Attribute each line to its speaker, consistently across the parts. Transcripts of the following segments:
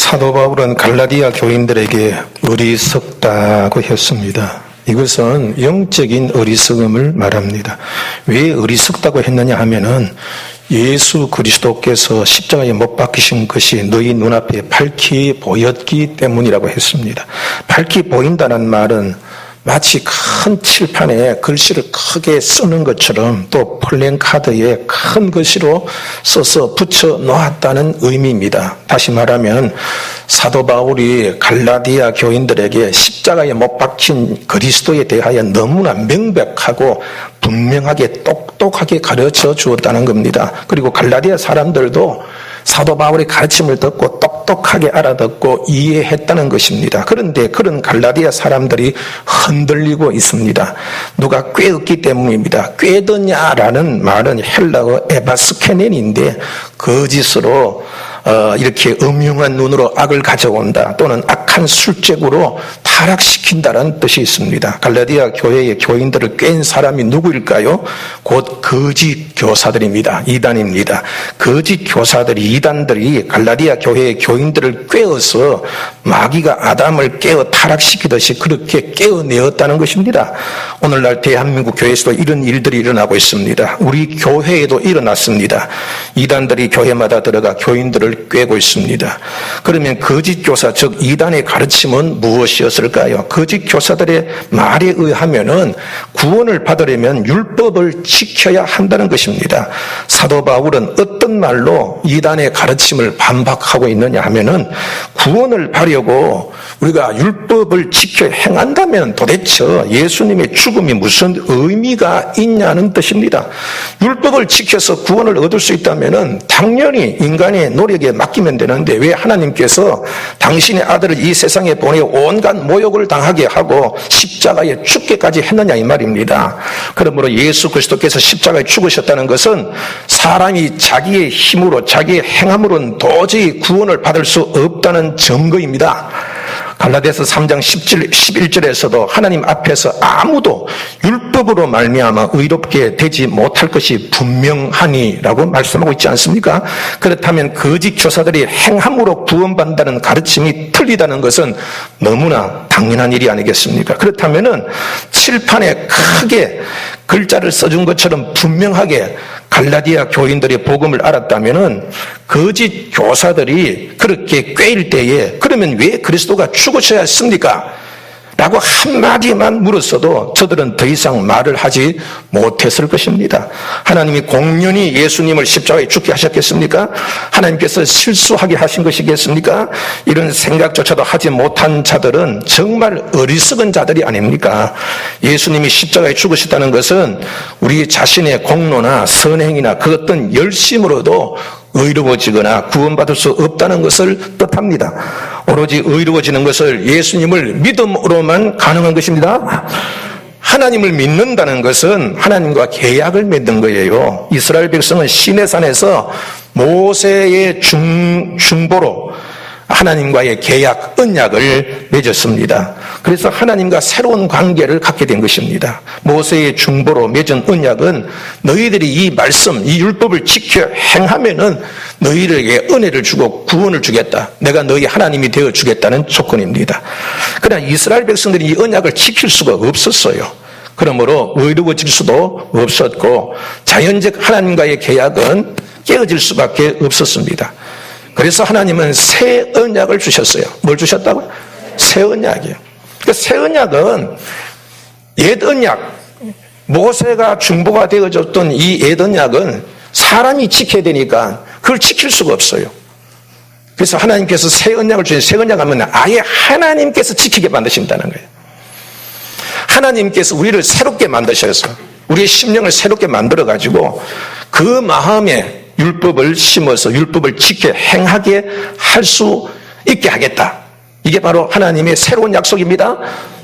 Speaker 1: 사도 바울은 갈라디아 교인들에게 어리석다고 했습니다. 이것은 영적인 어리석음을 말합니다. 왜 어리석다고 했느냐 하면은 예수 그리스도께서 십자가에 못 박히신 것이 너희 눈앞에 밝히 보였기 때문이라고 했습니다. 밝히 보인다는 말은 마치 큰 칠판에 글씨를 크게 쓰는 것처럼 또 플랜카드에 큰 글씨로 써서 붙여 놓았다는 의미입니다. 다시 말하면 사도 바울이 갈라디아 교인들에게 십자가에 못 박힌 그리스도에 대하여 너무나 명백하고 분명하게 똑똑하게 가르쳐 주었다는 겁니다. 그리고 갈라디아 사람들도 사도 바울의 가르침을 듣고 똑똑하게 알아듣고 이해했다는 것입니다. 그런데 그런 갈라디아 사람들이 흔들리고 있습니다. 누가 꾀었기 때문입니다. 꾀더냐라는 말은 헬라어 에바스케넨인데 거짓으로 이렇게 음흉한 눈으로 악을 가져온다 또는 악한 술책으로 타락시킨다는 뜻이 있습니다. 갈라디아 교회의 교인들을 꾀인 사람이 누구일까요? 곧 거짓 교사들입니다. 이단입니다. 거짓 교사들이 이단들이 갈라디아 교회의 교인들을 꾀어서 마귀가 아담을 깨어 타락시키듯이 그렇게 깨어내었다는 것입니다. 오늘날 대한민국 교회에서도 이런 일들이 일어나고 있습니다. 우리 교회에도 일어났습니다. 이단들이 교회마다 들어가 교인들을 꾀고 있습니다. 그러면 거짓 교사 즉 이단의 가르침은 무엇이었을까요? 거짓 교사들의 말에 의하면은 구원을 받으려면 율법을 지켜야 한다는 것입니다. 사도 바울은 어떤 말로 이단의 가르침을 반박하고 있느냐 하면은 구원을 받으려고 우리가 율법을 지켜 행한다면 도대체 예수님의 죽음이 무슨 의미가 있냐는 뜻입니다. 율법을 지켜서 구원을 얻을 수 있다면은 당연히 인간의 노력에 맡기면 되는데 왜 하나님께서 당신의 아들을 이 세상에 보내 온갖 모욕을 당하게 하고 십자가에 죽게까지 했느냐 이 말입니다. 그러므로 예수 그리스도께서 십자가에 죽으셨다는 것은 사람이 자기의 힘으로 자기의 행함으로는 도저히 구원을 받을 수 없다는 증거입니다. 갈라디아서 3장 11절에서도 하나님 앞에서 아무도 율법으로 말미암아 의롭게 되지 못할 것이 분명하니라고 말씀하고 있지 않습니까? 그렇다면 거짓 교사들이 행함으로 구원받는다는 가르침이 틀리다는 것은 너무나 당연한 일이 아니겠습니까? 그렇다면은 칠판에 크게 글자를 써준 것처럼 분명하게 갈라디아 교인들이 복음을 알았다면은 거짓 교사들이 그렇게 꾀일 때에 그러면 왜 그리스도가 죽으셔야 했습니까? 라고 한마디만 물었어도 저들은 더 이상 말을 하지 못했을 것입니다. 하나님이 공연히 예수님을 십자가에 죽게 하셨겠습니까? 하나님께서 실수하게 하신 것이겠습니까? 이런 생각조차도 하지 못한 자들은 정말 어리석은 자들이 아닙니까? 예수님이 십자가에 죽으셨다는 것은 우리 자신의 공로나 선행이나 그 어떤 열심으로도 의로워지거나 구원받을 수 없다는 것을 뜻합니다. 오로지 의로워지는 것을 예수님을 믿음으로만 가능한 것입니다. 하나님을 믿는다는 것은 하나님과 계약을 맺는 거예요. 이스라엘 백성은 시내산에서 모세의 중보로 하나님과의 계약, 언약을 맺었습니다. 그래서 하나님과 새로운 관계를 갖게 된 것입니다. 모세의 중보로 맺은 언약은 너희들이 이 말씀, 이 율법을 지켜 행하면은 너희들에게 은혜를 주고 구원을 주겠다. 내가 너희 하나님이 되어 주겠다는 조건입니다. 그러나 이스라엘 백성들이 이 언약을 지킬 수가 없었어요. 그러므로 의로워질 수도 없었고 자연적 하나님과의 계약은 깨어질 수밖에 없었습니다. 그래서 하나님은 새 언약을 주셨어요. 뭘 주셨다고요? 새 언약이에요. 그러니까 새 언약은 옛 언약, 모세가 중보가 되어졌던 이 옛 언약은 사람이 지켜야 되니까 그걸 지킬 수가 없어요. 그래서 하나님께서 새 언약을 주신 새 언약 하면 아예 하나님께서 지키게 만드신다는 거예요. 하나님께서 우리를 새롭게 만드셔서 우리의 심령을 새롭게 만들어가지고 그 마음에 율법을 심어서 율법을 지켜 행하게 할 수 있게 하겠다. 이게 바로 하나님의 새로운 약속입니다.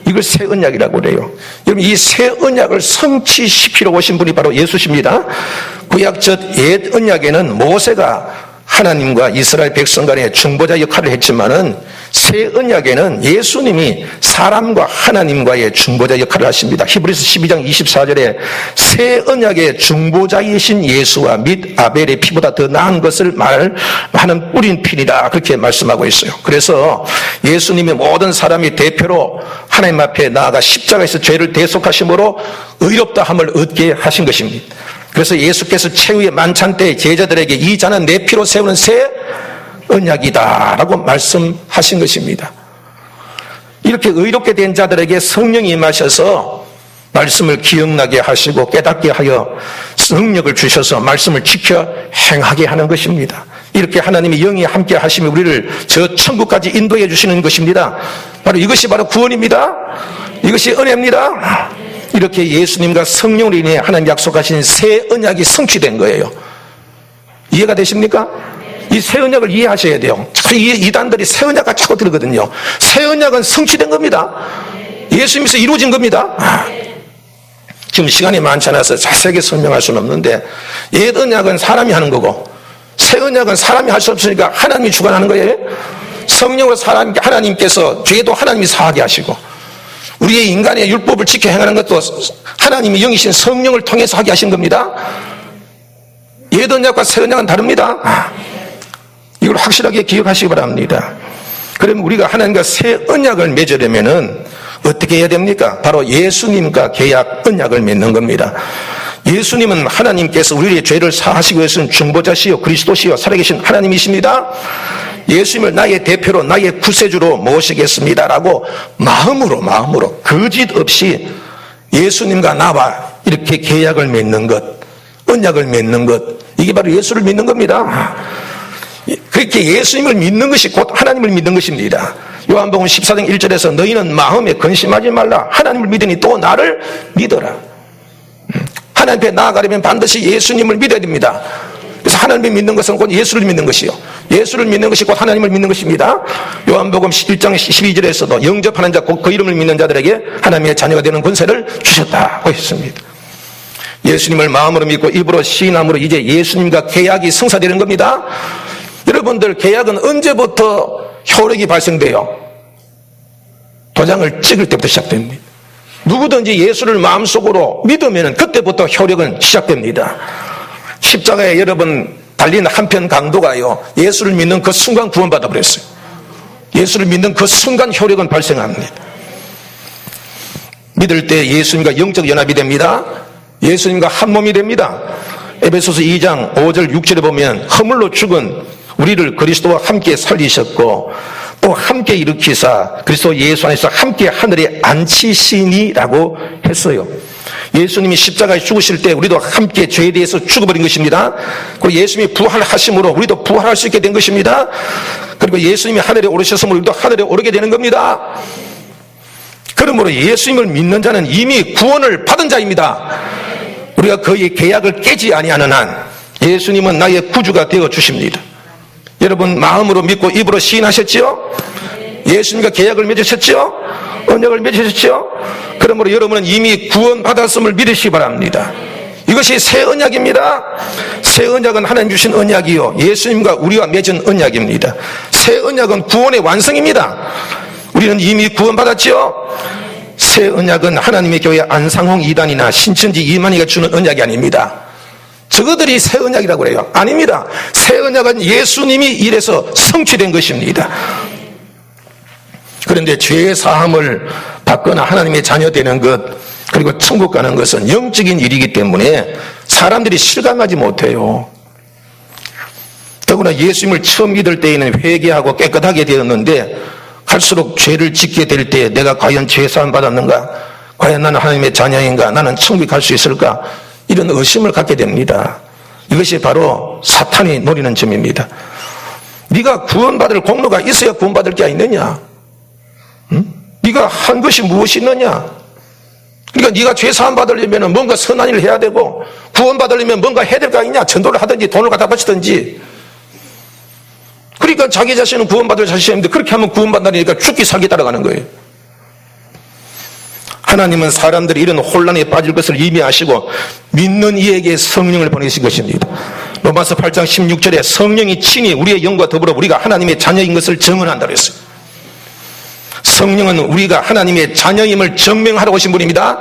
Speaker 1: 이걸 새 언약이라고 그래요. 여러분 이 새 언약을 성취시키러 오신 분이 바로 예수십니다. 구약적 옛 언약에는 모세가 하나님과 이스라엘 백성 간의 중보자 역할을 했지만은 새 언약에는 예수님이 사람과 하나님과의 중보자 역할을 하십니다. 히브리서 12장 24절에 새 언약의 중보자이신 예수와 및 아벨의 피보다 더 나은 것을 말하는 뿌린 피니라, 그렇게 말씀하고 있어요. 그래서 예수님이 모든 사람이 대표로 하나님 앞에 나아가 십자가에서 죄를 대속하심으로 의롭다함을 얻게 하신 것입니다. 그래서 예수께서 최후의 만찬 때 제자들에게 이 잔은 내 피로 세우는 새 언약이다 라고 말씀하신 것입니다. 이렇게 의롭게 된 자들에게 성령이 임하셔서 말씀을 기억나게 하시고 깨닫게 하여 능력을 주셔서 말씀을 지켜 행하게 하는 것입니다. 이렇게 하나님이 영이 함께 하시며 우리를 저 천국까지 인도해 주시는 것입니다. 이것이 바로 구원입니다. 이것이 은혜입니다. 이렇게 예수님과 성령으로 인해 하나님 약속하신 새 언약이 성취된 거예요. 이해가 되십니까? 이 새 언약을 이해하셔야 돼요. 이단들이 새 언약과 자꾸 들거든요. 새 언약은 성취된 겁니다. 예수님께서 이루어진 겁니다. 지금 시간이 많지 않아서 자세하게 설명할 수는 없는데, 옛 언약은 사람이 하는 거고 새 언약은 사람이 할 수 없으니까 하나님이 주관하는 거예요. 성령으로 하나님께서 죄도 하나님이 사하게 하시고, 우리의 인간의 율법을 지켜 행하는 것도 하나님이 영이신 성령을 통해서 하게 하신 겁니다. 옛 언약과 새 언약은 다릅니다. 이걸 확실하게 기억하시기 바랍니다. 그러면 우리가 하나님과 새 언약을 맺으려면은 어떻게 해야 됩니까? 바로 예수님과 계약 언약을 맺는 겁니다. 예수님은 하나님께서 우리의 죄를 사하시기 위해서는 중보자시요 그리스도시요 살아계신 하나님이십니다. 예수님을 나의 대표로 나의 구세주로 모시겠습니다라고 마음으로 거짓 없이 예수님과 나와 이렇게 계약을 맺는 것, 언약을 맺는 것, 이게 바로 예수를 믿는 겁니다. 그렇게 예수님을 믿는 것이 곧 하나님을 믿는 것입니다. 요한복음 14장 1절에서 너희는 마음에 근심하지 말라. 하나님을 믿으니 또 나를 믿어라. 하나님 앞에 나아가려면 반드시 예수님을 믿어야 됩니다. 그래서 하나님을 믿는 것은 곧 예수를 믿는 것이요, 예수를 믿는 것이 곧 하나님을 믿는 것입니다. 요한복음 1장 12절에서도 영접하는 자 곧 그 이름을 믿는 자들에게 하나님의 자녀가 되는 권세를 주셨다고 했습니다. 예수님을 마음으로 믿고 입으로 시인함으로 이제 예수님과 계약이 성사되는 겁니다. 여러분들, 계약은 언제부터 효력이 발생돼요? 도장을 찍을 때부터 시작됩니다. 누구든지 예수를 마음속으로 믿으면 그때부터 효력은 시작됩니다. 십자가에 여러분 달린 한편 강도가요, 예수를 믿는 그 순간 구원받아 버렸어요. 예수를 믿는 그 순간 효력은 발생합니다. 믿을 때 예수님과 영적 연합이 됩니다. 예수님과 한 몸이 됩니다. 에베소서 2장 5절 6절에 보면 허물로 죽은 우리를 그리스도와 함께 살리셨고 또 함께 일으키사 그리스도 예수 안에서 함께 하늘에 앉히시니라고 했어요. 예수님이 십자가에 죽으실 때 우리도 함께 죄에 대해서 죽어버린 것입니다. 그리고 예수님이 부활하심으로 우리도 부활할 수 있게 된 것입니다. 그리고 예수님이 하늘에 오르셨으므로 우리도 하늘에 오르게 되는 겁니다. 그러므로 예수님을 믿는 자는 이미 구원을 받은 자입니다. 우리가 그의 계약을 깨지 아니하는 한 예수님은 나의 구주가 되어 주십니다. 여러분, 마음으로 믿고 입으로 시인하셨지요? 예수님과 계약을 맺으셨지요? 언약을 맺으셨지요? 그러므로 여러분은 이미 구원받았음을 믿으시기 바랍니다. 이것이 새 언약입니다. 새 언약은 하나님 주신 언약이요, 예수님과 우리와 맺은 언약입니다. 새 언약은 구원의 완성입니다. 우리는 이미 구원받았지요? 새 언약은 하나님의 교회 안상홍 2단이나 신천지 이만희가 주는 언약이 아닙니다. 저거들이 새 언약이라고 그래요. 아닙니다. 새 언약은 예수님이 이래서 성취된 것입니다. 그런데 죄의 사함을 받거나 하나님의 자녀 되는 것, 그리고 천국 가는 것은 영적인 일이기 때문에 사람들이 실감하지 못해요. 더구나 예수님을 처음 믿을 때에는 회개하고 깨끗하게 되었는데 갈수록 죄를 짓게 될 때 내가 과연 죄 사함 받았는가? 과연 나는 하나님의 자녀인가? 나는 천국에 갈 수 있을까? 이런 의심을 갖게 됩니다. 이것이 바로 사탄이 노리는 점입니다. 네가 구원받을 공로가 있어야 구원받을 게 있느냐? 응? 네가 한 것이 무엇이 있느냐? 그러니까 네가 죄 사함 받으려면 뭔가 선한 일을 해야 되고, 구원받으려면 뭔가 해야 될 거 아니냐? 전도를 하든지 돈을 갖다 바치든지. 그러니까 자기 자신은 구원받을 자신인데 그렇게 하면 구원받다니까 죽기 살기 따라가는 거예요. 하나님은 사람들이 이런 혼란에 빠질 것을 이미 아시고 믿는 이에게 성령을 보내신 것입니다. 로마서 8장 16절에 성령이 친히 우리의 영과 더불어 우리가 하나님의 자녀인 것을 증언한다고 했어요. 성령은 우리가 하나님의 자녀임을 증명하러 오신 분입니다.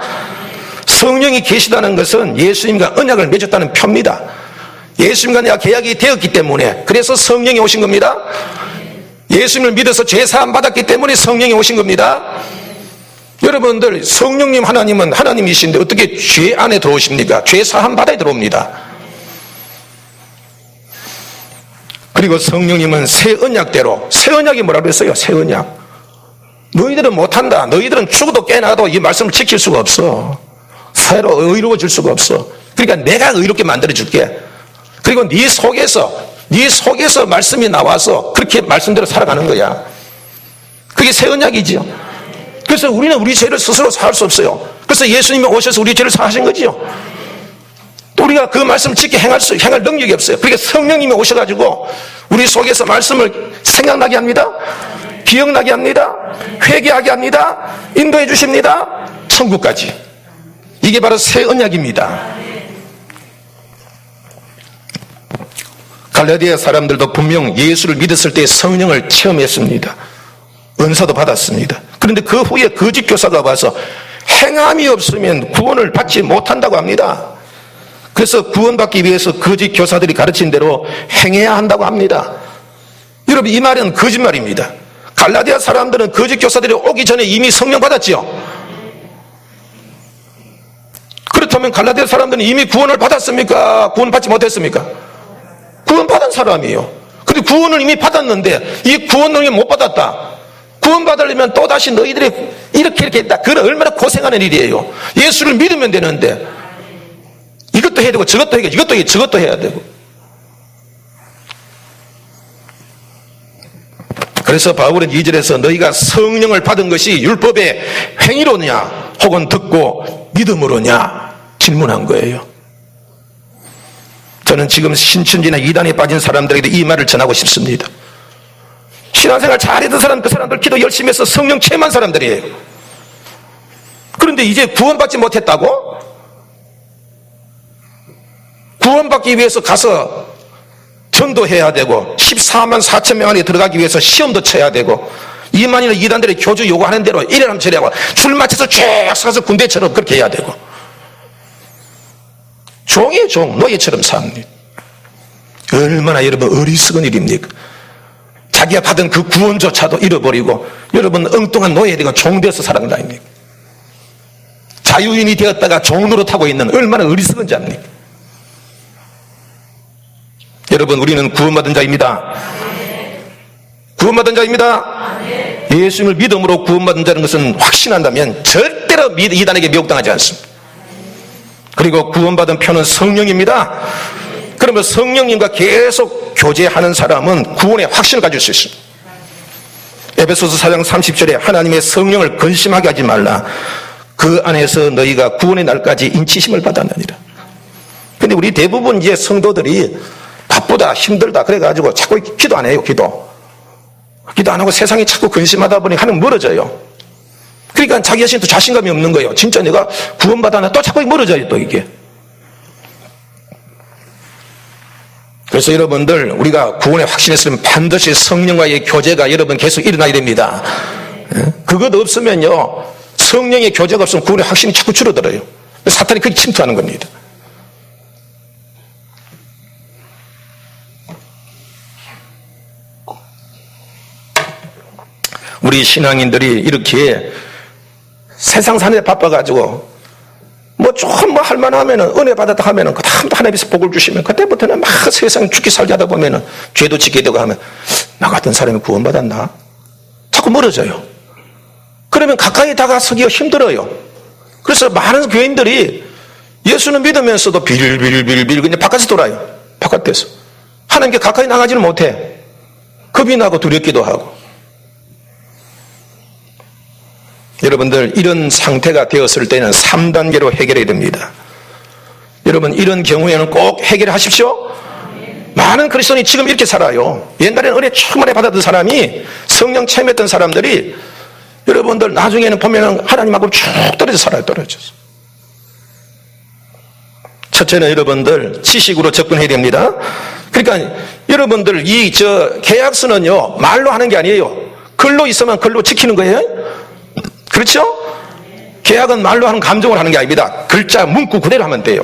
Speaker 1: 성령이 계시다는 것은 예수님과 언약을 맺었다는 표입니다. 예수님과 내가 계약이 되었기 때문에, 그래서 성령이 오신 겁니다. 예수님을 믿어서 죄사함 받았기 때문에 성령이 오신 겁니다. 여러분들, 성령님 하나님은 하나님이신데 어떻게 죄 안에 들어오십니까? 죄사함 받아야 들어옵니다. 그리고 성령님은 새 언약대로, 새 언약이 뭐라고 그랬어요? 새 언약. 너희들은 못한다. 너희들은 죽어도 깨나도 이 말씀을 지킬 수가 없어. 새로 의로워질 수가 없어. 그러니까 내가 의롭게 만들어줄게. 그리고 네 속에서 말씀이 나와서 그렇게 말씀대로 살아가는 거야. 그게 새 언약이지요. 그래서 우리는 우리 죄를 스스로 사할 수 없어요. 그래서 예수님이 오셔서 우리 죄를 사하신 거지요. 또 우리가 그 말씀을 지켜 행할 능력이 없어요. 그러니까 성령님이 오셔가지고 우리 속에서 말씀을 생각나게 합니다. 기억나게 합니다. 회개하게 합니다. 인도해 주십니다. 천국까지. 이게 바로 새 언약입니다. 갈라디아 사람들도 분명 예수를 믿었을 때 성령을 체험했습니다. 은사도 받았습니다. 그런데 그 후에 거짓 교사가 와서 행함이 없으면 구원을 받지 못한다고 합니다. 그래서 구원받기 위해서 거짓 교사들이 가르친 대로 행해야 한다고 합니다. 여러분, 이 말은 거짓말입니다. 갈라디아 사람들은 거짓 교사들이 오기 전에 이미 성령 받았지요. 그렇다면 갈라디아 사람들은 이미 구원을 받았습니까? 구원받지 못했습니까? 구원받은 사람이에요. 근데 구원을 이미 받았는데 이 구원을 못 받았다. 구원받으려면 또다시 너희들이 이렇게 했다. 그건 얼마나 고생하는 일이에요. 예수를 믿으면 되는데 이것도 해야 되고 저것도 해야 되고 이것도 해야 되고 저것도 해야 되고. 그래서 바울은 2절에서 너희가 성령을 받은 것이 율법의 행위로냐 혹은 듣고 믿음으로냐 질문한 거예요. 저는 지금 신천지나 이단에 빠진 사람들에게 이 말을 전하고 싶습니다. 신앙생활 잘했던 사람, 그 사람들 기도 열심히 해서 성령 체험한 사람들이에요. 그런데 이제 구원받지 못했다고? 구원받기 위해서 가서 전도해야 되고 14만 4천 명 안에 들어가기 위해서 시험도 쳐야 되고 2만이나 이단들의 교주 요구하는 대로 이래라면 저래라고 줄 맞춰서 쭉 서서 군대처럼 그렇게 해야 되고 종이에요. 종, 노예처럼 삽니다. 얼마나 여러분 어리석은 일입니까? 자기가 받은 그 구원조차도 잃어버리고 여러분 엉뚱한 노예되고 종되어서 살아간다입니까? 자유인이 되었다가 종으로 타고 있는 얼마나 어리석은 자입니까? 여러분, 우리는 구원받은 자입니다. 구원받은 자입니다. 예수님을 믿음으로 구원받은 자는 것은 확신한다면 절대로 이단에게 미혹당하지 않습니다. 그리고 구원받은 표는 성령입니다. 그러면 성령님과 계속 교제하는 사람은 구원의 확신을 가질 수 있습니다. 에베소서 4장 30절에 하나님의 성령을 근심하게 하지 말라. 그 안에서 너희가 구원의 날까지 인치심을 받았느니라. 근데 우리 대부분 이제 성도들이 바쁘다, 힘들다 그래가지고 자꾸 기도 안 해요. 기도 안 하고 세상이 자꾸 근심하다 보니 하는 멀어져요. 그러니까 자기 자신도 자신감이 없는 거예요. 진짜 내가 구원받았나? 또 자꾸 멀어져요. 또 이게. 그래서 여러분들, 우리가 구원에 확신했으면 반드시 성령과의 교제가 여러분 계속 일어나야 됩니다. 그것 없으면요, 성령의 교제가 없으면 구원의 확신이 자꾸 줄어들어요. 사탄이 그렇게 침투하는 겁니다. 우리 신앙인들이 이렇게 세상 사는데 바빠가지고 조금 할만하면은 은혜 받았다 하면은 그다음부터 하나님께서 복을 주시면 그때부터는 막 세상 죽기 살기 하다 보면은 죄도 짓게 되고 하면 나 같은 사람이 구원받았나? 자꾸 멀어져요. 그러면 가까이 다가서기가 힘들어요. 그래서 많은 교인들이 예수는 믿으면서도 빌빌 그냥 바깥에서 돌아요. 바깥에서. 하나님께 가까이 나가지는 못해. 겁이 나고 두렵기도 하고. 여러분들, 이런 상태가 되었을 때는 3단계로 해결해야 됩니다. 여러분, 이런 경우에는 꼭 해결하십시오. 많은 그리스도인이 지금 이렇게 살아요. 옛날에는 은혜 충만히 받았던 사람이 성령 체험했던 사람들이 여러분들 나중에는 보면은 하나님하고 쭉 떨어져 살아요. 떨어져서. 첫째는 여러분들 지식으로 접근해야 됩니다. 그러니까 여러분들 계약서는요 말로 하는 게 아니에요. 글로 있으면 글로 지키는 거예요. 그렇죠? 계약은 말로 하는 감정으로 하는 게 아닙니다. 글자 문구 그대로 하면 돼요.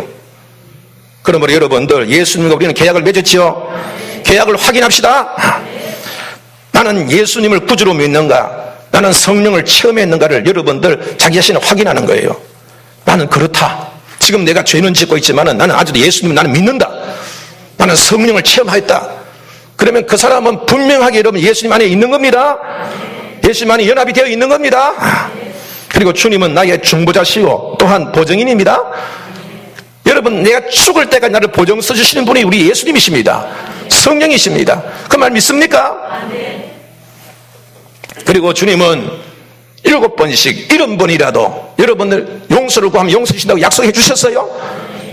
Speaker 1: 그러므로 여러분들, 예수님과 우리는 계약을 맺었죠? 계약을 확인합시다. 나는 예수님을 구주로 믿는가, 나는 성령을 체험했는가를 여러분들 자기 자신을 확인하는 거예요. 나는 그렇다. 지금 내가 죄는 짓고 있지만 나는 아직도 예수님을 나는 믿는다. 나는 성령을 체험하였다. 그러면 그 사람은 분명하게 여러분 예수님 안에 있는 겁니다. 예수님 안에 연합이 되어 있는 겁니다. 그리고 주님은 나의 중보자시고 또한 보증인입니다. 여러분, 내가 죽을 때까지 나를 보증 써주시는 분이 우리 예수님이십니다. 성령이십니다. 그 말 믿습니까? 그리고 주님은 7번씩 70번이라도 여러분들 용서를 구하면 용서 주신다고 약속해 주셨어요.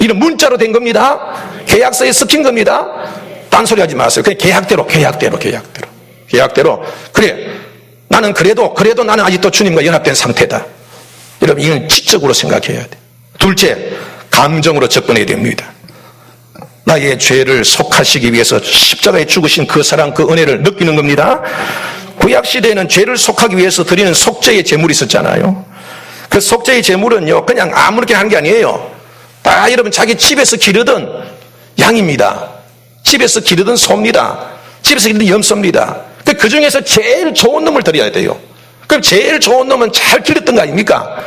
Speaker 1: 이런 문자로 된 겁니다. 계약서에 섞인 겁니다. 딴소리 하지 마세요. 그냥 계약대로. 그래, 나는 그래도 나는 아직도 주님과 연합된 상태다. 여러분, 이건 지적으로 생각해야 돼. 둘째, 감정으로 접근해야 됩니다. 나의 죄를 속하시기 위해서 십자가에 죽으신 그 사랑, 그 은혜를 느끼는 겁니다. 구약시대에는 죄를 속하기 위해서 드리는 속죄의 제물이 있었잖아요. 그 속죄의 제물은요, 그냥 아무렇게나 하는 게 아니에요. 다 여러분 자기 집에서 기르던 양입니다. 집에서 기르던 소입니다. 집에서 기르던 염소입니다. 그 중에서 제일 좋은 놈을 드려야 돼요. 그럼 제일 좋은 놈은 잘 기르던 거 아닙니까?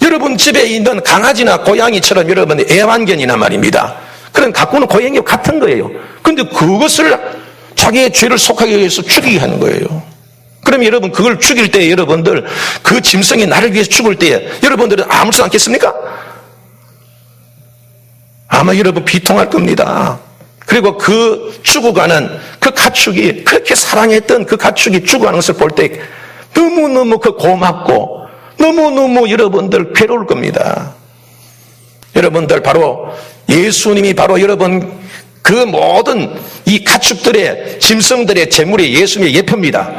Speaker 1: 여러분 집에 있는 강아지나 고양이처럼 여러분 애완견이나 말입니다. 그런 갖고는 고양이와 같은 거예요. 그런데 그것을 자기의 죄를 속하기 위해서 죽이게 하는 거예요. 그럼 여러분 그걸 죽일 때 여러분들 그 짐승이 나를 위해서 죽을 때 여러분들은 아무렇지 않겠습니까? 아마 여러분 비통할 겁니다. 그리고 그 죽어가는 그 가축이, 그렇게 사랑했던 그 가축이 죽어가는 것을 볼 때 너무너무 그 고맙고 너무너무 여러분들 괴로울 겁니다. 여러분들 바로 예수님이 바로 여러분 그 모든 이 가축들의 짐승들의 제물이 예수님의 예표입니다.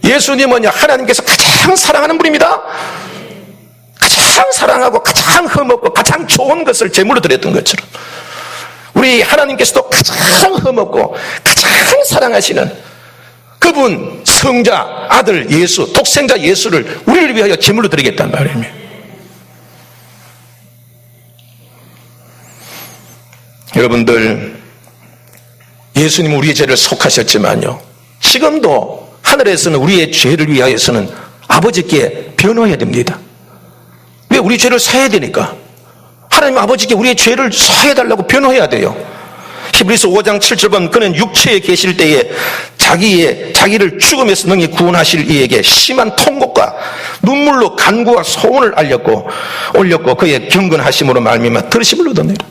Speaker 1: 예수님은 하나님께서 가장 사랑하는 분입니다. 가장 사랑하고 가장 흠없고 가장 좋은 것을 제물로 드렸던 것처럼 우리 하나님께서도 가장 흠없고 가장 사랑하시는 그분 성자 아들 예수, 독생자 예수를 우리를 위하여 제물로 드리겠다는 말입니다. 여러분들, 예수님은 우리의 죄를 속하셨지만요, 지금도 하늘에서는 우리의 죄를 위하여서는 아버지께 변호해야 됩니다. 왜? 우리 죄를 사해야 되니까. 하나님 아버지께 우리의 죄를 사해달라고 변호해야 돼요. 히브리서 5장 7절 보면 그는 육체에 계실 때에 자기를 죽음에서 능히 구원하실 이에게 심한 통곡과 눈물로 간구와 소원을 올렸고 그의 경건하심으로 말미암아 들으심을 얻었느니라.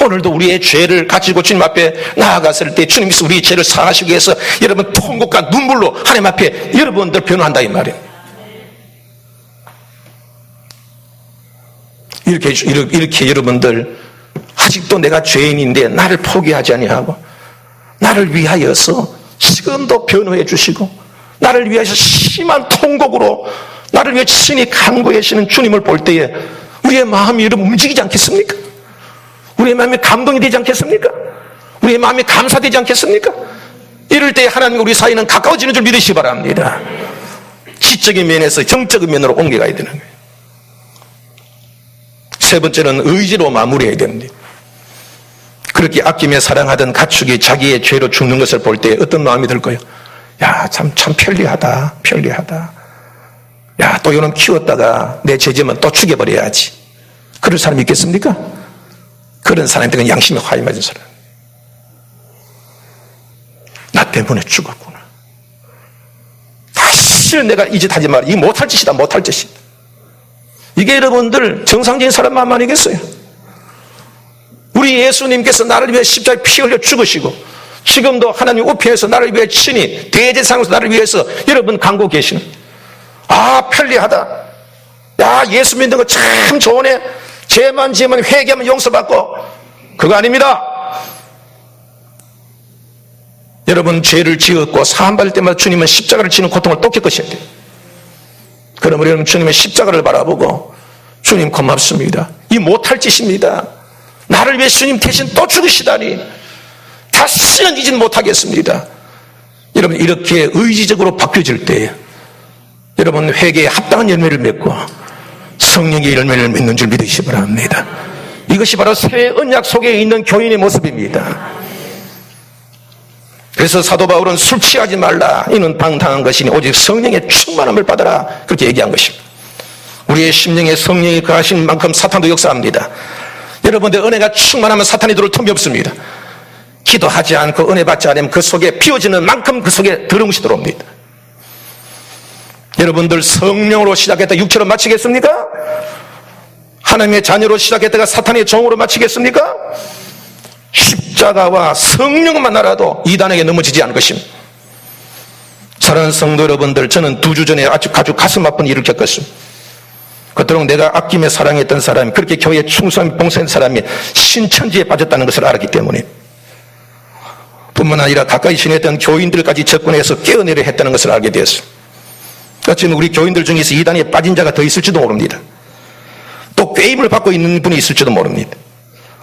Speaker 1: 오늘도 우리의 죄를 가지고 주님 앞에 나아갔을 때 주님께서 우리의 죄를 사하시기 위해서 여러분 통곡과 눈물로 하나님 앞에 여러분들 변호한다 이 말이에요. 이렇게 여러분들 아직도 내가 죄인인데 나를 포기하지 아니하고 나를 위하여서 지금도 변호해 주시고 나를 위하여서 심한 통곡으로 나를 위해 친히 간구해 주시는 주님을 볼 때에 우리의 마음이 여러분 움직이지 않겠습니까? 우리의 마음이 감동이 되지 않겠습니까? 우리의 마음이 감사되지 않겠습니까? 이럴 때 하나님과 우리 사이는 가까워지는 줄 믿으시기 바랍니다. 지적인 면에서 정적인 면으로 옮겨가야 되는 거예요. 세 번째는 의지로 마무리해야 됩니다. 그렇게 아끼며 사랑하던 가축이 자기의 죄로 죽는 것을 볼 때 어떤 마음이 들까요? 야, 참 편리하다. 야, 또 이놈 키웠다가 내 죄지면 또 죽여버려야지. 그럴 사람이 있겠습니까? 그런 사람들은 양심에 화이 맞은 사람. 나 때문에 죽었구나. 다시는 내가 이 짓 하지 마라. 이 못할 짓이다. 이게 여러분들 정상적인 사람 마음 아니겠어요? 우리 예수님께서 나를 위해 십자가에 피 흘려 죽으시고 지금도 하나님 우편에서 나를 위해 친히 대제사장으로서 나를 위해서 여러분 간구하고 계시는, 아 편리하다. 야, 예수 믿는 거 참 좋으네. 죄만 지으면 회개하면 용서받고. 그거 아닙니다. 여러분 죄를 지었고 사함받을 때마다 주님은 십자가를 지는 고통을 또 겪으셔야 돼요. 그러면 여러분 주님의 십자가를 바라보고 주님 고맙습니다. 이 못할 짓입니다. 나를 위해 주님 대신 또 죽으시다니 다시는 이 짓 못하겠습니다. 여러분 이렇게 의지적으로 바뀌어질 때에 여러분, 회개에 합당한 열매를 맺고 성령의 열매를 맺는 줄 믿으시기 바랍니다. 이것이 바로 새 언약 속에 있는 교인의 모습입니다. 그래서 사도 바울은 술 취하지 말라, 이는 방탕한 것이니 오직 성령의 충만함을 받아라, 그렇게 얘기한 것입니다. 우리의 심령에 성령이 거하신 만큼 사탄도 역사합니다. 여러분들 은혜가 충만하면 사탄이 들어올 틈이 없습니다. 기도하지 않고 은혜 받지 않으면 그 속에 피워지는 만큼 그 속에 더러운 것이 들어옵니다. 여러분들 성령으로 시작했다 육체로 마치겠습니까? 하나님의 자녀로 시작했다가 사탄의 종으로 마치겠습니까? 십자가와 성령만 알아도 이단에게 넘어지지 않을 것입니다. 사랑하는 성도 여러분들, 저는 2주 전에 아주 가슴 아픈 일을 겪었습니다. 그토록 내가 아끼며 사랑했던 사람이, 그렇게 교회에 충성하며 봉사한 사람이 신천지에 빠졌다는 것을 알았기 때문에, 뿐만 아니라 가까이 지냈던 교인들까지 접근해서 깨어내려 했다는 것을 알게 되었습니다. 지금 우리 교인들 중에서 이단에 빠진 자가 더 있을지도 모릅니다. 또 꾀임을 받고 있는 분이 있을지도 모릅니다.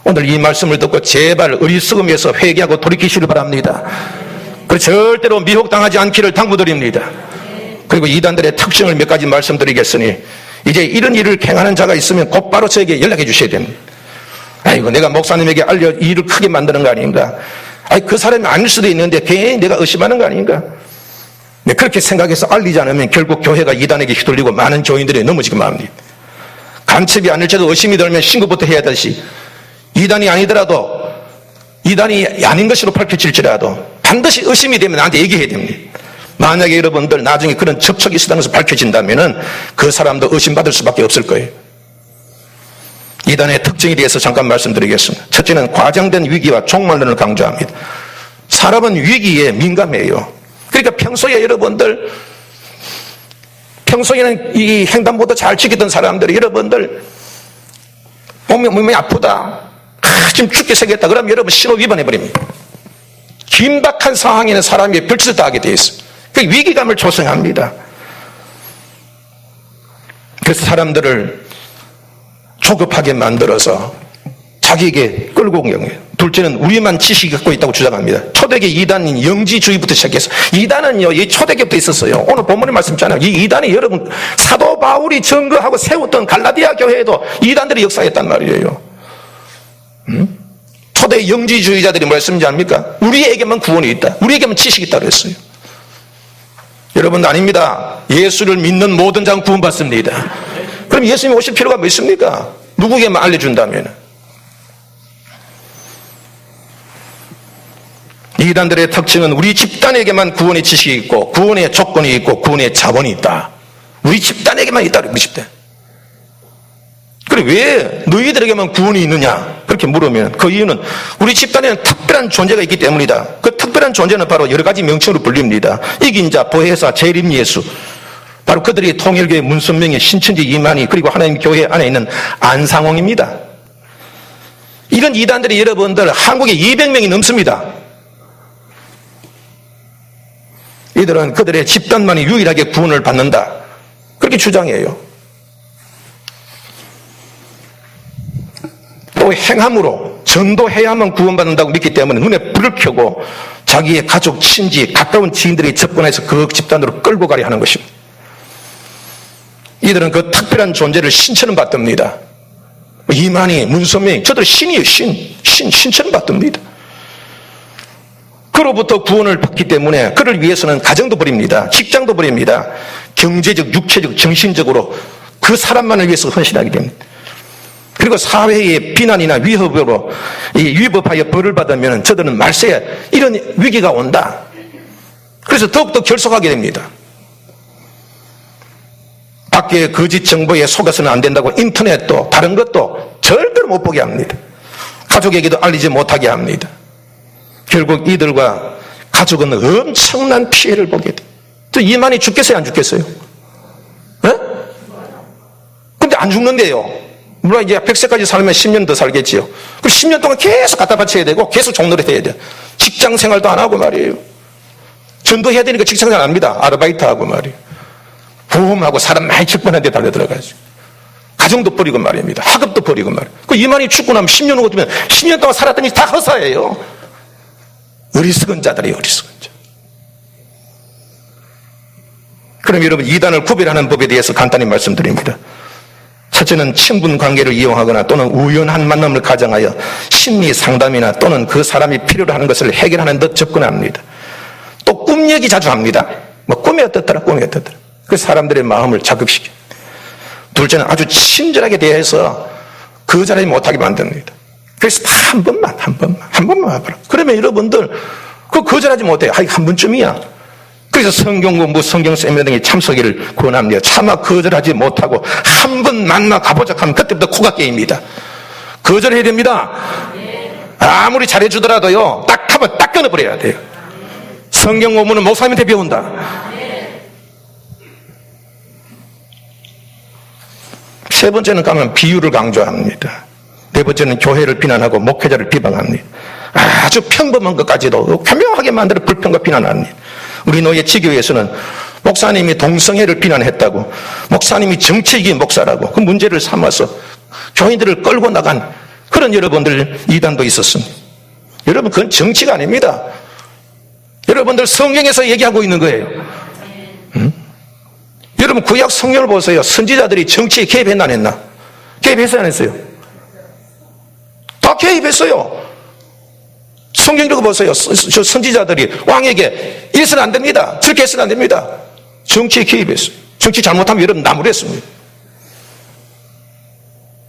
Speaker 1: 오늘 이 말씀을 듣고 제발 어리석음에서 회개하고 돌이키시길 바랍니다. 그리고 절대로 미혹당하지 않기를 당부드립니다. 그리고 이단들의 특징을 몇 가지 말씀드리겠으니, 이제 이런 일을 행하는 자가 있으면 곧바로 저에게 연락해 주셔야 됩니다. 아이고, 내가 목사님에게 알려 일을 크게 만드는 거 아닌가? 그 사람이 아닐 수도 있는데 괜히 내가 의심하는 거 아닌가? 네, 그렇게 생각해서 알리지 않으면 결국 교회가 이단에게 휘둘리고 많은 교인들이 넘어지기만 합니다. 간첩이 아닐지도 의심이 들면 신고부터 해야 되시, 이단이 아니더라도, 이단이 아닌 것으로 밝혀질지라도 반드시 의심이 되면 나한테 얘기해야 됩니다. 만약에 여러분들 나중에 그런 접촉이 있었다는 것을 밝혀진다면 그 사람도 의심받을 수밖에 없을 거예요. 이단의 특징에 대해서 잠깐 말씀드리겠습니다. 첫째는 과장된 위기와 종말론을 강조합니다. 사람은 위기에 민감해요. 그러니까 평소에 여러분들, 평소에는 이 횡단보도 잘 지키던 사람들이 여러분들 몸이 아프다, 지금 죽게 생겼다 그러면 여러분 신호 위반해버립니다. 긴박한 상황에는 사람이 별짓을 다 하게 되어 있습니다. 그 위기감을 조성합니다. 그래서 사람들을 조급하게 만들어서 자기에게 끌고 온 경우에요. 둘째는 우리만 지식이 갖고 있다고 주장합니다. 초대계 이단인 영지주의부터 시작해서, 이단은요, 이 초대계부터 있었어요. 오늘 본문에 말씀있잖아요. 이 이단이 여러분, 사도 바울이 증거하고 세웠던 갈라디아 교회에도 이단들이 역사했단 말이에요. 초대 영지주의자들이 뭐였는지 압니까? 우리에게만 구원이 있다, 우리에게만 지식이 있다 그랬어요. 여러분, 아닙니다. 예수를 믿는 모든 자는 구원받습니다. 그럼 예수님이 오실 필요가 뭐 있습니까? 누구에게만 알려준다면. 이단들의 특징은 우리 집단에게만 구원의 지식이 있고, 구원의 조건이 있고, 구원의 자본이 있다. 우리 집단에게만 있다, 우리 집단. 그래, 왜 너희들에게만 구원이 있느냐? 그렇게 물으면 그 이유는 우리 집단에는 특별한 존재가 있기 때문이다. 그 특별한 존재는 바로 여러 가지 명칭으로 불립니다. 이긴 자, 보혜사, 재림 예수. 바로 그들이 통일교회 문선명의 신천지 이만희, 그리고 하나님 교회 안에 있는 안상홍입니다. 이런 이단들이 여러분들 한국에 200명이 넘습니다. 이들은 그들의 집단만이 유일하게 구원을 받는다, 그렇게 주장해요. 또 행함으로 전도해야만 구원받는다고 믿기 때문에 눈에 불을 켜고 자기의 가족, 친지, 가까운 지인들이 접근해서 그 집단으로 끌고 가려 하는 것입니다. 이들은 그 특별한 존재를 신처럼 받듭니다. 이만희, 문선명이, 저들 신이에요. 신처럼 받듭니다. 그로부터 구원을 받기 때문에 그를 위해서는 가정도 버립니다. 직장도 버립니다. 경제적, 육체적, 정신적으로 그 사람만을 위해서 헌신하게 됩니다. 그리고 사회의 비난이나 위협으로 위법하여 벌을 받으면 저들은 말세에 이런 위기가 온다. 그래서 더욱더 결속하게 됩니다. 밖에 거짓 정보에 속아서는 안 된다고 인터넷도 다른 것도 절대로 못 보게 합니다. 가족에게도 알리지 못하게 합니다. 결국 이들과 가족은 엄청난 피해를 보게 돼요. 이만희 죽겠어요, 안 죽겠어요? 네? 근데 안 죽는데요. 물론 이제 100세까지 살면 10년 더 살겠지요. 그 10년 동안 계속 갖다 바쳐야 되고 계속 종노릇 해야 돼요. 직장 생활도 안 하고 말이에요. 전도해야 되니까 직장 생활 안 합니다. 아르바이트 하고 말이에요. 보험하고 사람 많이 접근한 데 달려 들어가죠. 가정도 버리고 말입니다. 학업도 버리고 말이에요. 그 이만희 죽고 나면 10년 후가 되면 10년 동안 살았더니 다 허사예요. 어리석은 자들이 어리석은 자. 그럼 여러분, 이단을 구별하는 법에 대해서 간단히 말씀드립니다. 첫째는 친분 관계를 이용하거나 또는 우연한 만남을 가정하여 심리 상담이나 또는 그 사람이 필요로 하는 것을 해결하는 듯 접근합니다. 또 꿈 얘기 자주 합니다. 뭐 꿈이 어떻더라, 꿈이 어떻더라. 그 사람들의 마음을 자극시켜. 둘째는 아주 친절하게 대해서 거절하지 못하게 만듭니다. 그래서 다 한 번만 와봐라. 그러면 여러분들 그 거절하지 못해요. 한 번쯤이야. 그래서 성경 공부, 성경 세미나 등에 참석을 권합니다. 차마 거절하지 못하고 한 번 만나 가보자 하면 그때부터 코가 깨입니다. 거절해야 됩니다. 아무리 잘해주더라도요, 딱 하면 딱 끊어버려야 돼요. 성경 공부는 목사님한테 배운다. 세 번째는 가면 비유를 강조합니다. 네 번째는 교회를 비난하고 목회자를 비방합니다. 아주 평범한 것까지도 교묘하게 만들어 불평과 비난합니다. 우리 노예 지교에서는 목사님이 동성애를 비난했다고, 목사님이 정치적인 목사라고 그 문제를 삼아서 교인들을 끌고 나간 그런 여러분들 이단도 있었습니다. 여러분, 그건 정치가 아닙니다. 여러분들 성경에서 얘기하고 있는 거예요. 여러분, 구약 성경을 보세요. 선지자들이 정치에 개입했나 안 했나? 개입했어요, 안 했어요? 다 개입했어요. 성경 읽어보세요. 저 선지자들이 왕에게 이래서는 안 됩니다. 저렇게 해서는 안 됩니다. 정치에 개입했어요. 정치 잘못하면 여러분 나무랬습니다.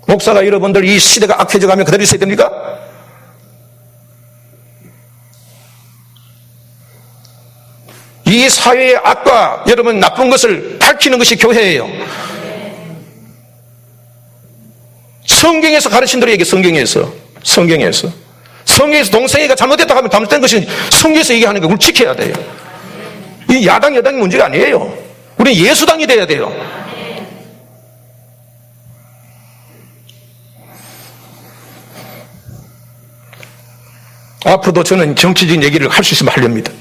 Speaker 1: 목사가 여러분들 이 시대가 악해져 가면 그대로 있어야 됩니까? 이 사회의 악과 여러분 나쁜 것을 밝히는 것이 교회예요. 성경에서 가르친 대로 얘기해. 성경에서 동성애가 잘못됐다고 하면 잘못된 것이 성경에서 얘기하는 거 우리 지켜야 돼요. 이 야당 여당이 문제가 아니에요. 우리는 예수당이 돼야 돼요. 앞으로도 저는 정치적인 얘기를 할 수 있으면 하렵니다.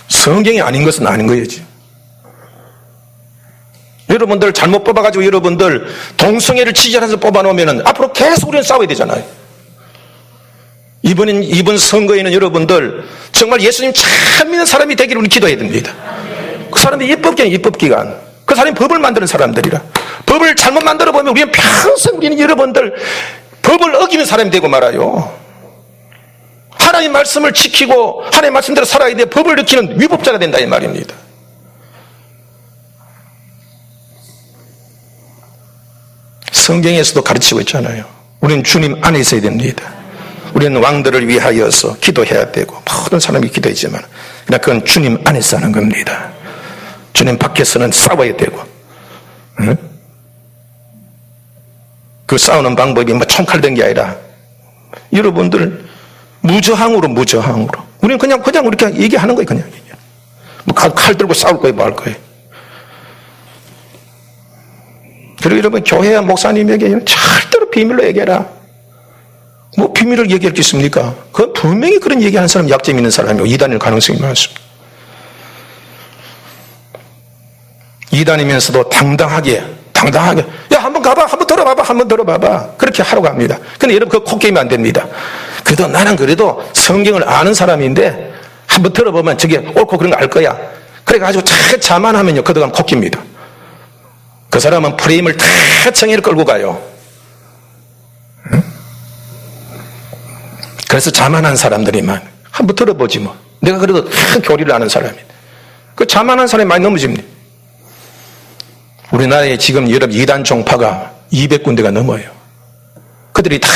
Speaker 1: 성경이 아닌 것은 아닌 거예요. 여러분들 잘못 뽑아가지고 여러분들 동성애를 지지하면서 뽑아놓으면 앞으로 계속 우리는 싸워야 되잖아요. 이번 선거에는 여러분들 정말 예수님 참 믿는 사람이 되기를 우리 기도해야 됩니다. 그 사람이 입법기관. 그 사람이 법을 만드는 사람들이라. 법을 잘못 만들어 보면 우리는 평생 우리는 여러분들 법을 어기는 사람이 되고 말아요. 하나님의 말씀을 지키고 하나님의 말씀대로 살아야 돼. 법을 지키는 위법자가 된다 이 말입니다. 성경에서도 가르치고 있잖아요. 우리는 주님 안에 있어야 됩니다. 우리는 왕들을 위하여서 기도해야 되고 모든 사람이 기도했지만 그냥 그건 주님 안에서 하는 겁니다. 주님 밖에서는 싸워야 되고, 응? 그 싸우는 방법이 뭐 총칼 든 게 아니라 여러분들 무저항으로 우리는 그냥 이렇게 얘기하는 거예요. 그냥 뭐 칼 들고 싸울 거예요, 뭐 할 거예요. 그리고 여러분, 교회와 목사님에게 절대로 비밀로 얘기해라. 뭐 비밀을 얘기할 게 있습니까? 그건 분명히 그런 얘기하는 사람 약점 있는 사람이고 이단일 가능성이 많습니다. 이단이면서도 당당하게 야 한번 가봐, 한번 들어봐봐 그렇게 하라고 합니다. 근데 여러분 그 콧게임이 안 됩니다. 그래도 나는 그래도 성경을 아는 사람인데 한번 들어보면 저게 옳고 그런 거 알 거야. 그래가지고 잘 자만하면요 그 들어가면 콧깁니다. 그 사람은 프레임을 다 정의를 끌고 가요. 응? 그래서 자만한 사람들이만 한번 들어보지 뭐. 내가 그래도 다 교리를 아는 사람이. 그 자만한 사람이 많이 넘어집니다. 우리나라에 지금 여러분 이단 종파가 200군데가 넘어요. 그들이 다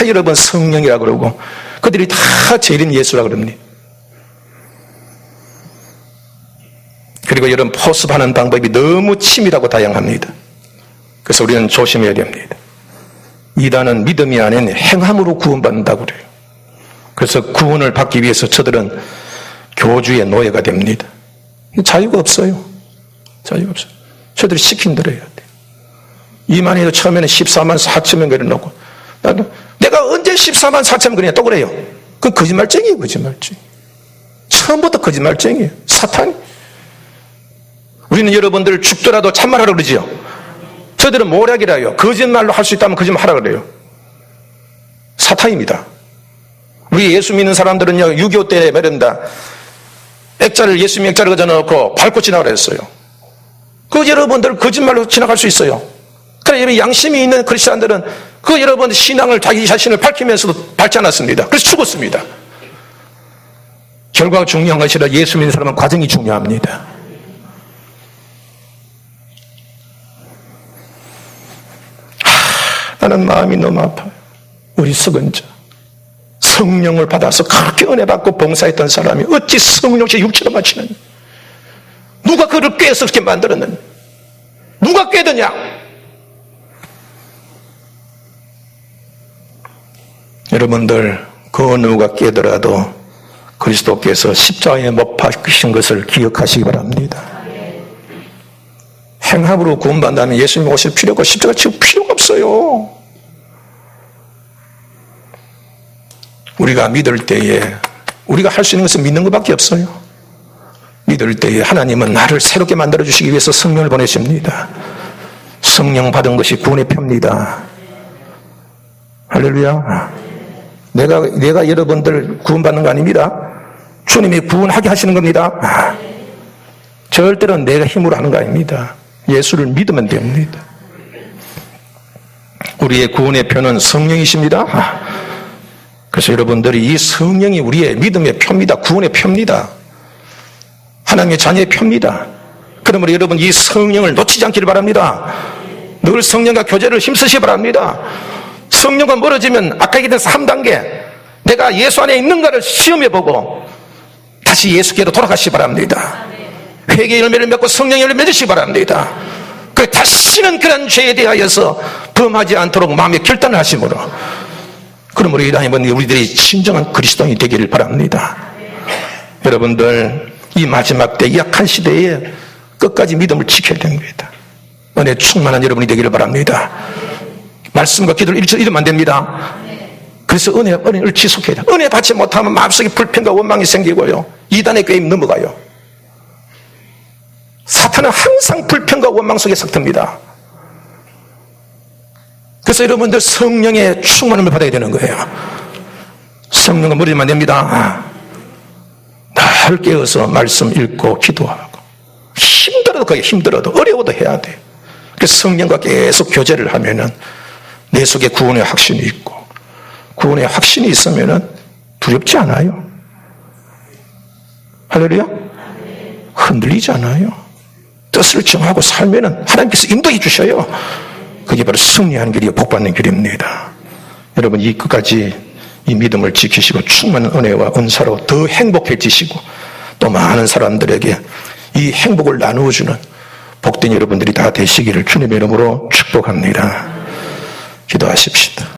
Speaker 1: 여러분 성령이라 그러고 그들이 다 재림 예수라 그럽니다. 그리고 여러분 포섭하는 방법이 너무 치밀하고 다양합니다. 그래서 우리는 조심해야 됩니다. 이단은 믿음이 아닌 행함으로 구원받는다고 그래요. 그래서 구원을 받기 위해서 저들은 교주의 노예가 됩니다. 자유가 없어요. 저들이 시킨 대로 해야 돼요. 이만희도 처음에는 14만 4천 명 놓고 내가 언제 14만 4천 명이냐 또 그래요. 그건 거짓말쟁이에요. 처음부터 거짓말쟁이에요. 사탄이. 우리는 여러분들 죽더라도 참말하라고 그러지요. 저들은 모략이라 해요. 거짓말로 할 수 있다면 거짓말 하라 그래요. 사탄입니다. 우리 우리 예수 믿는 사람들은요, 6.25 때 말입니다. 액자를, 예수님 액자를 그려놓고 밟고 지나가라 했어요. 그 여러분들 거짓말로 지나갈 수 있어요. 그래, 여러분 양심이 있는 크리스찬들은 그 여러분 신앙을 자기 자신을 밝히면서도 밟지 않았습니다. 그래서 죽었습니다. 결과가 중요한 것이 아니라 예수 믿는 사람은 과정이 중요합니다. 나는 마음이 너무 아파요. 우리 썩은 자, 성령을 받아서 그렇게 은혜 받고 봉사했던 사람이 어찌 성령 없이 육체로 마치느냐? 누가 그를 깨서 그렇게 만들었느냐? 누가 깨드냐? 여러분들 그 누가 깨더라도 그리스도께서 십자가에 못 박히신 것을 기억하시기 바랍니다. 행함으로 구원받는다면 예수님 오실 필요가, 십자가 지을 필요가 없어요. 우리가 믿을 때에 우리가 할 수 있는 것은 믿는 것밖에 없어요. 믿을 때에 하나님은 나를 새롭게 만들어주시기 위해서 성령을 보내십니다. 성령 받은 것이 구원의 표입니다. 할렐루야. 내가 여러분들 구원받는 거 아닙니다. 주님이 구원하게 하시는 겁니다. 절대로 내가 힘으로 하는 거 아닙니다. 예수를 믿으면 됩니다. 우리의 구원의 표는 성령이십니다. 그래서 여러분들이 이 성령이 우리의 믿음의 표입니다. 구원의 표입니다. 하나님의 자녀의 표입니다. 그러므로 여러분 이 성령을 놓치지 않기를 바랍니다. 늘 성령과 교제를 힘쓰시기 바랍니다. 성령과 멀어지면 아까 얘기했던 3단계, 내가 예수 안에 있는가를 시험해보고 다시 예수께로 돌아가시기 바랍니다. 회개의 열매를 맺고 성령의 열매를 맺으시기 바랍니다. 그 다시는 그런 죄에 대하여서 범하지 않도록 마음의 결단을 하심으로, 그러므로 하나님은 우리들이 진정한 그리스도인이 되기를 바랍니다. 여러분들 이 마지막 때 약한 시대에 끝까지 믿음을 지켜야 됩니다. 은혜 충만한 여러분이 되기를 바랍니다. 말씀과 기도를 잃으면 안 됩니다. 그래서 은혜를 지속해야 돼요. 은혜 받지 못하면 마음속에 불평과 원망이 생기고요, 이단의 꾀임 넘어가요. 사탄은 항상 불평과 원망 속에 삭듭니다. 그래서 여러분들 성령의 충만함을 받아야 되는 거예요. 성령과 머리만 안 됩니다. 날 깨어서 말씀 읽고 기도하고, 힘들어도 그게 힘들어도 어려워도 해야 돼요. 그래서 성령과 계속 교제를 하면은 내 속에 구원의 확신이 있고, 구원의 확신이 있으면은 두렵지 않아요. 할렐루야? 흔들리지 않아요. 뜻을 정하고 살면은 하나님께서 인도해 주셔요. 그게 바로 승리하는 길이요, 복받는 길입니다. 여러분 이 끝까지 이 믿음을 지키시고 충만한 은혜와 은사로 더 행복해지시고 또 많은 사람들에게 이 행복을 나누어주는 복된 여러분들이 다 되시기를 주님의 이름으로 축복합니다. 기도하십시다.